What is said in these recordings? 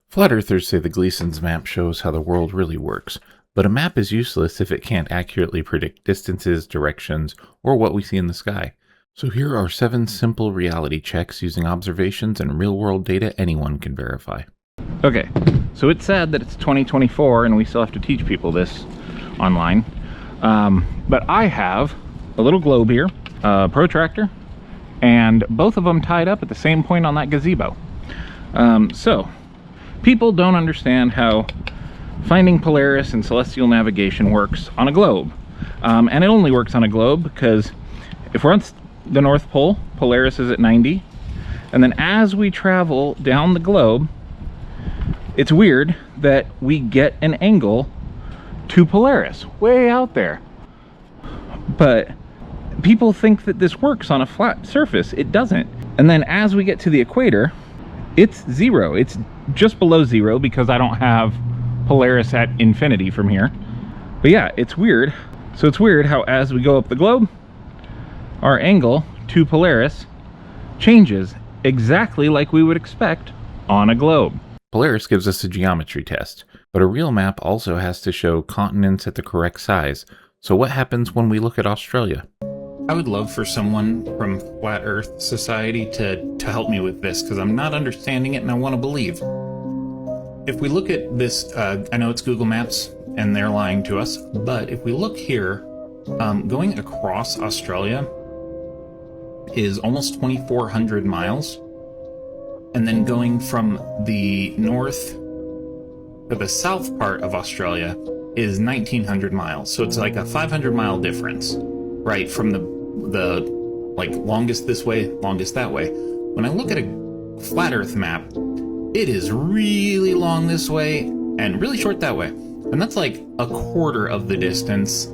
Flat earthers say the Gleason's map shows how the world really works, but a map is useless if it can't accurately predict distances, directions, or what we see in the sky. So here are 7 simple reality checks using observations and real-world data anyone can verify. Okay, so it's sad that it's 2024 and we still have to teach people this online. But I have a little globe here, a protractor, and both of them tied up at the same point on that gazebo. So people don't understand how finding Polaris and celestial navigation works on a globe. And it only works on a globe because if we're on the North Pole, Polaris is at 90. And then as we travel down the globe, it's weird that we get an angle to Polaris way out there. But people think that this works on a flat surface. It doesn't. And then as we get to the equator, it's 0. It's just below 0 because I don't have Polaris at infinity from here. But yeah, it's weird. So it's weird how as we go up the globe, our angle to Polaris changes exactly like we would expect on a globe. Polaris gives us a geometry test, but a real map also has to show continents at the correct size. So what happens when we look at Australia? I would love for someone from Flat Earth Society to help me with this, because I'm not understanding it and I want to believe. If we look at this, I know it's Google Maps and they're lying to us, but if we look here, going across Australia is almost 2,400 miles. And then going from the north to the south part of Australia is 1,900 miles. So it's like a 500-mile difference, right? From the like longest this way, longest that way. When I look at a flat Earth map, it is really long this way and really short that way. And that's like a quarter of the distance,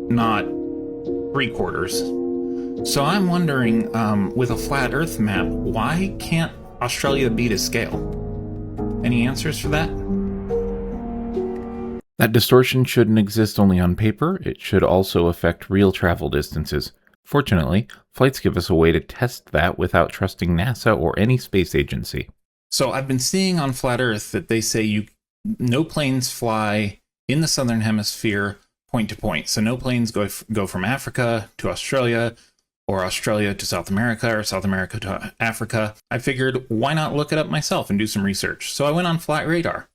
not 3/4. So I'm wondering, with a flat Earth map, why can't Australia beat a scale? Any answers for that? That distortion shouldn't exist only on paper, it should also affect real travel distances. Fortunately, flights give us a way to test that without trusting NASA or any space agency. So I've been seeing on Flat Earth that they say no planes fly in the Southern Hemisphere point to point. So no planes go from Africa to Australia, or Australia to South America, or South America to Africa. I figured, why not look it up myself and do some research? So I went on Flat Radar,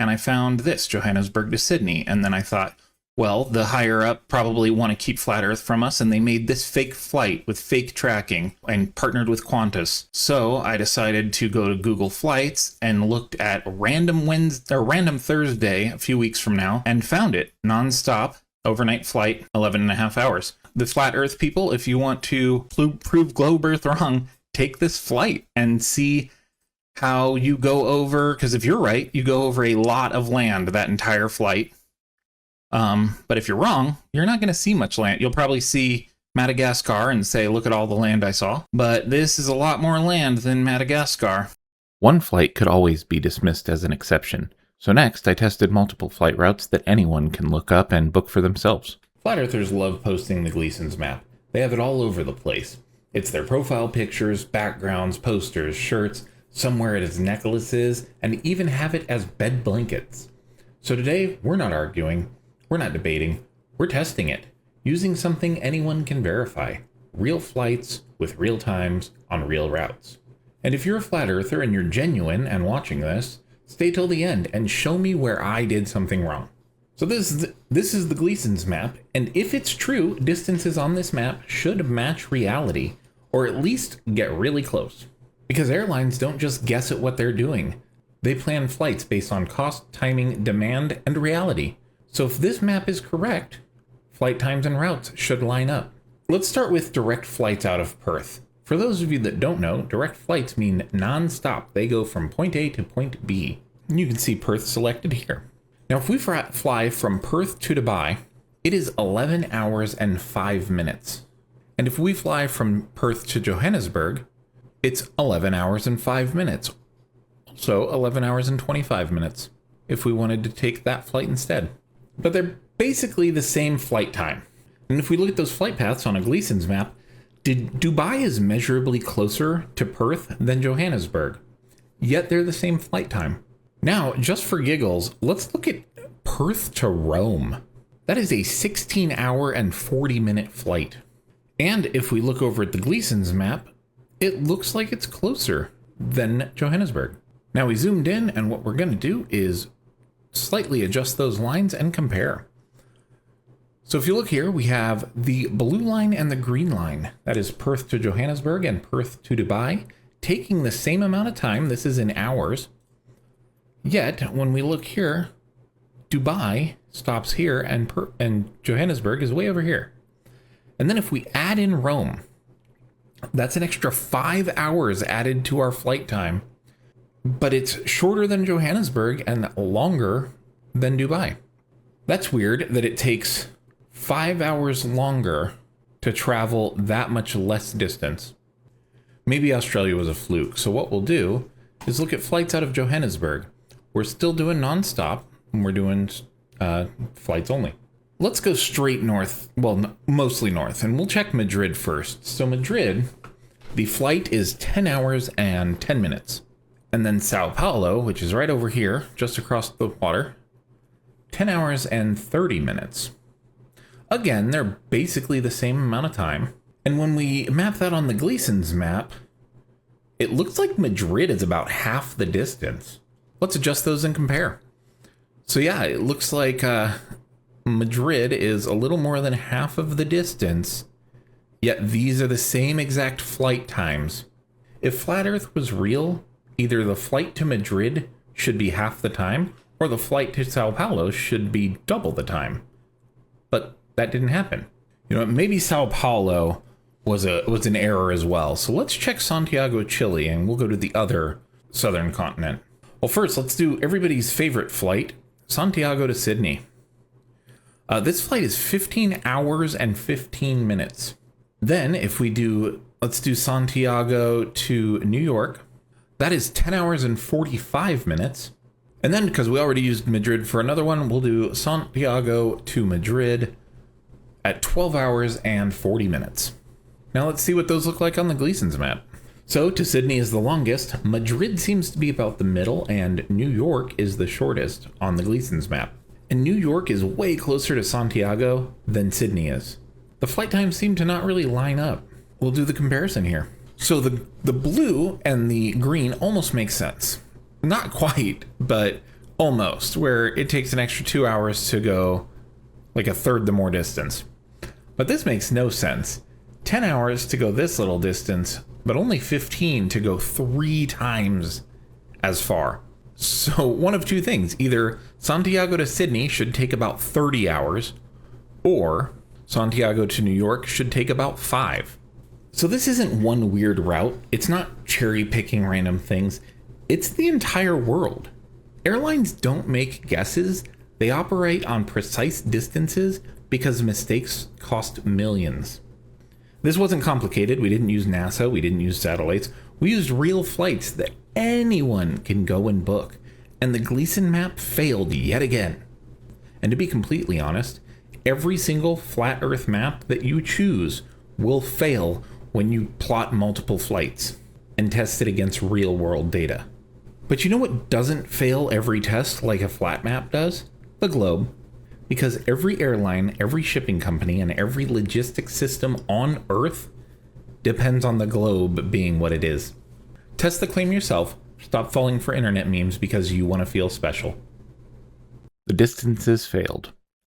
and I found this, Johannesburg to Sydney. And then I thought, well, the higher up probably want to keep Flat Earth from us, and they made this fake flight with fake tracking and partnered with Qantas. So I decided to go to Google Flights and looked at random Thursday a few weeks from now and found it, nonstop, overnight flight, 11.5 hours. The Flat Earth people, if you want to prove globe Earth wrong, take this flight and see how you go over, because if you're right, you go over a lot of land that entire flight. But if you're wrong, you're not going to see much land. You'll probably see Madagascar and say, look at all the land I saw. But this is a lot more land than Madagascar. One flight could always be dismissed as an exception. So next, I tested multiple flight routes that anyone can look up and book for themselves. Flat Earthers love posting the Gleason's map. They have it all over the place. It's their profile pictures, backgrounds, posters, shirts, somewhere it is necklaces, and even have it as bed blankets. So today, we're not arguing, we're not debating, we're testing it, using something anyone can verify. Real flights with real times on real routes. And if you're a Flat Earther and you're genuine and watching this, stay till the end and show me where I did something wrong. So this is the Gleason's map, and if it's true, distances on this map should match reality, or at least get really close. Because airlines don't just guess at what they're doing. They plan flights based on cost, timing, demand, and reality. So if this map is correct, flight times and routes should line up. Let's start with direct flights out of Perth. For those of you that don't know, direct flights mean non-stop. They go from point A to point B. You can see Perth selected here. Now, if we fly from Perth to Dubai, it is 11 hours and 5 minutes. And if we fly from Perth to Johannesburg, it's 11 hours and 5 minutes. Also 11 hours and 25 minutes, if we wanted to take that flight instead. But they're basically the same flight time. And if we look at those flight paths on a Gleason's map, Dubai is measurably closer to Perth than Johannesburg. Yet they're the same flight time. Now, just for giggles, let's look at Perth to Rome. That is a 16-hour and 40-minute flight. And if we look over at the Gleason's map, it looks like it's closer than Johannesburg. Now we zoomed in, and what we're going to do is slightly adjust those lines and compare. So if you look here, we have the blue line and the green line. That is Perth to Johannesburg and Perth to Dubai, taking the same amount of time. This is in hours. Yet, when we look here, Dubai stops here and Johannesburg is way over here. And then if we add in Rome, that's an extra 5 hours added to our flight time, but it's shorter than Johannesburg and longer than Dubai. That's weird that it takes 5 hours longer to travel that much less distance. Maybe Australia was a fluke. So what we'll do is look at flights out of Johannesburg. We're still doing nonstop, and we're doing flights only. Let's go straight north, well, mostly north, and we'll check Madrid first. So Madrid, the flight is 10 hours and 10 minutes. And then Sao Paulo, which is right over here, just across the water, 10 hours and 30 minutes. Again, they're basically the same amount of time. And when we map that on the Gleason's map, it looks like Madrid is about half the distance. Let's adjust those and compare. So yeah, it looks like Madrid is a little more than half of the distance, yet these are the same exact flight times. If Flat Earth was real, either the flight to Madrid should be half the time, or the flight to Sao Paulo should be double the time. But that didn't happen. You know, maybe Sao Paulo was an error as well. So let's check Santiago, Chile, and we'll go to the other southern continent. Well, first, let's do everybody's favorite flight, Santiago to Sydney. This flight is 15 hours and 15 minutes. Then if we let's do Santiago to New York. That is 10 hours and 45 minutes. And then because we already used Madrid for another one, we'll do Santiago to Madrid at 12 hours and 40 minutes. Now let's see what those look like on the Gleason's map. So to Sydney is the longest, Madrid seems to be about the middle, and New York is the shortest on the Gleason's map. And New York is way closer to Santiago than Sydney is. The flight times seem to not really line up. We'll do the comparison here. So the blue and the green almost make sense. Not quite, but almost, where it takes an extra 2 hours to go like a third the more distance. But this makes no sense. 10 hours to go this little distance, but only 15 to go 3 times as far. So one of two things, either Santiago to Sydney should take about 30 hours, or Santiago to New York should take about 5. So this isn't one weird route. It's not cherry picking random things. It's the entire world. Airlines don't make guesses. They operate on precise distances because mistakes cost millions. This wasn't complicated. We didn't use NASA. We didn't use satellites. We used real flights that anyone can go and book. And the Gleason map failed yet again. And to be completely honest, every single flat Earth map that you choose will fail when you plot multiple flights and test it against real world data. But you know what doesn't fail every test like a flat map does? The globe. Because every airline, every shipping company, and every logistics system on Earth depends on the globe being what it is. Test the claim yourself. Stop falling for internet memes because you want to feel special. The distances failed.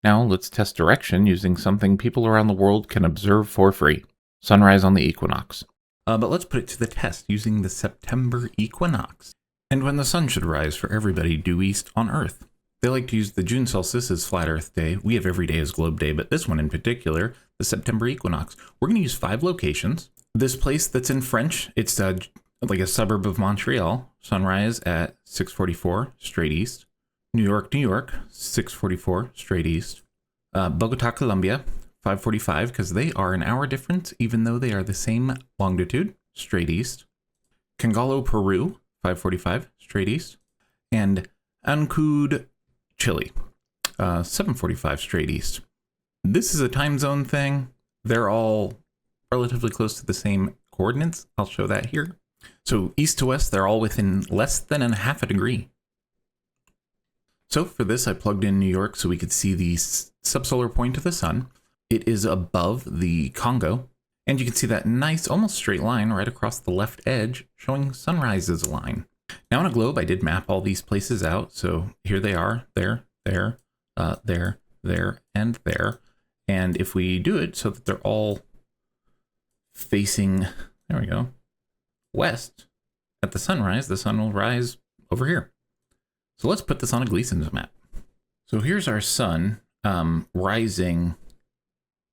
Now let's test direction using something people around the world can observe for free. Sunrise on the equinox. But let's put it to the test using the September equinox. And when the sun should rise for everybody due east on Earth. They like to use the June solstice as flat Earth day. We have every day as globe day, but this one in particular, the September equinox. We're going to use 5 locations. This place that's in French, it's like a suburb of Montreal. Sunrise at 6:44 straight east. New York, 6:44 straight east. Bogota, Colombia, 5:45, because they are an hour difference, even though they are the same longitude, straight east. Cangalo, Peru, 5:45 straight east. And Ancud, Chile, 7:45 straight east. This is a time zone thing. They're all relatively close to the same coordinates. I'll show that here. So east to west, they're all within less than a half a degree. So for this, I plugged in New York so we could see the subsolar point of the sun. It is above the Congo, and you can see that nice, almost straight line right across the left edge showing sunrises line. Now on a globe, I did map all these places out. So here they are, there, there, there, and there. And if we do it so that they're all facing, there we go, west at the sunrise, the sun will rise over here. So let's put this on a Gleason's map. So here's our sun rising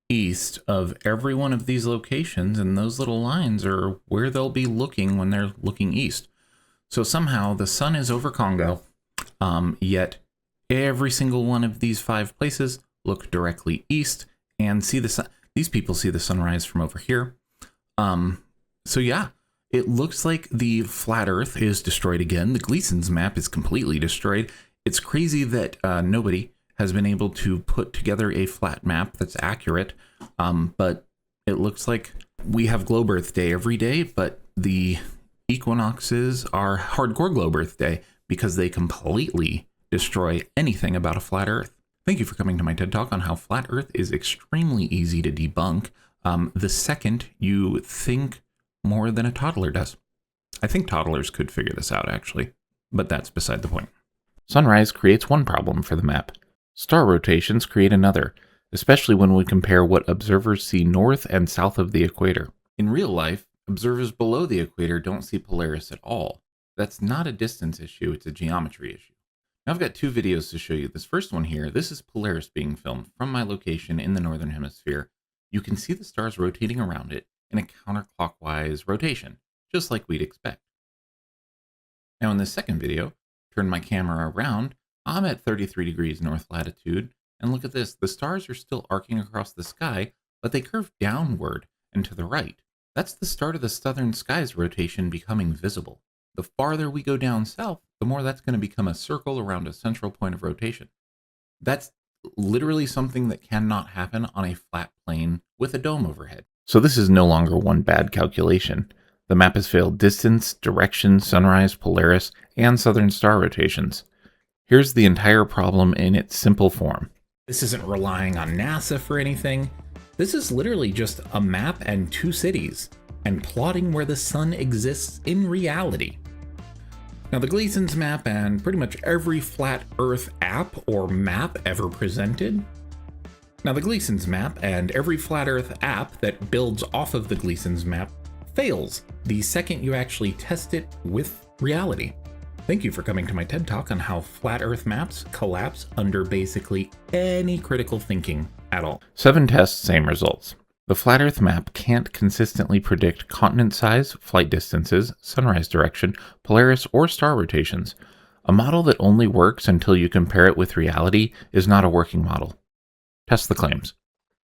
east of every one of these locations, and those little lines are where they'll be looking when they're looking east. So somehow the sun is over Congo, yet every single one of these 5 places look directly east and see the sun. These people see the sunrise from over here. So yeah, it looks like the flat Earth is destroyed again. The Gleason's map is completely destroyed. It's crazy that nobody has been able to put together a flat map that's accurate, but it looks like we have Globe Earth Day every day, but the equinoxes are hardcore Globe Earth Day because they completely destroy anything about a flat Earth. Thank you for coming to my TED Talk on how flat Earth is extremely easy to debunk the second you think more than a toddler does. I think toddlers could figure this out, actually, but that's beside the point. Sunrise creates one problem for the map. Star rotations create another, especially when we compare what observers see north and south of the equator. In real life, observers below the equator don't see Polaris at all. That's not a distance issue, it's a geometry issue. Now I've got 2 videos to show you. This first one here, this is Polaris being filmed from my location in the Northern Hemisphere. You can see the stars rotating around it in a counterclockwise rotation, just like we'd expect. Now in this second video, turn my camera around, I'm at 33 degrees north latitude, and look at this, the stars are still arcing across the sky, but they curve downward and to the right. That's the start of the southern sky's rotation becoming visible. The farther we go down south, the more that's going to become a circle around a central point of rotation. That's literally something that cannot happen on a flat plane with a dome overhead. So this is no longer one bad calculation. The map has failed distance, direction, sunrise, Polaris, and southern star rotations. Here's the entire problem in its simple form. This isn't relying on NASA for anything. This is literally just a map and 2 cities, and plotting where the sun exists in reality. Now the Gleason's map and pretty much every flat Earth app or map ever presented. Now the Gleason's map and every flat Earth app that builds off of the Gleason's map fails the second you actually test it with reality. Thank you for coming to my TED Talk on how flat Earth maps collapse under basically any critical thinking at all. 7 tests, same results. The flat Earth map can't consistently predict continent size, flight distances, sunrise direction, Polaris, or star rotations. A model that only works until you compare it with reality is not a working model. Test the claims.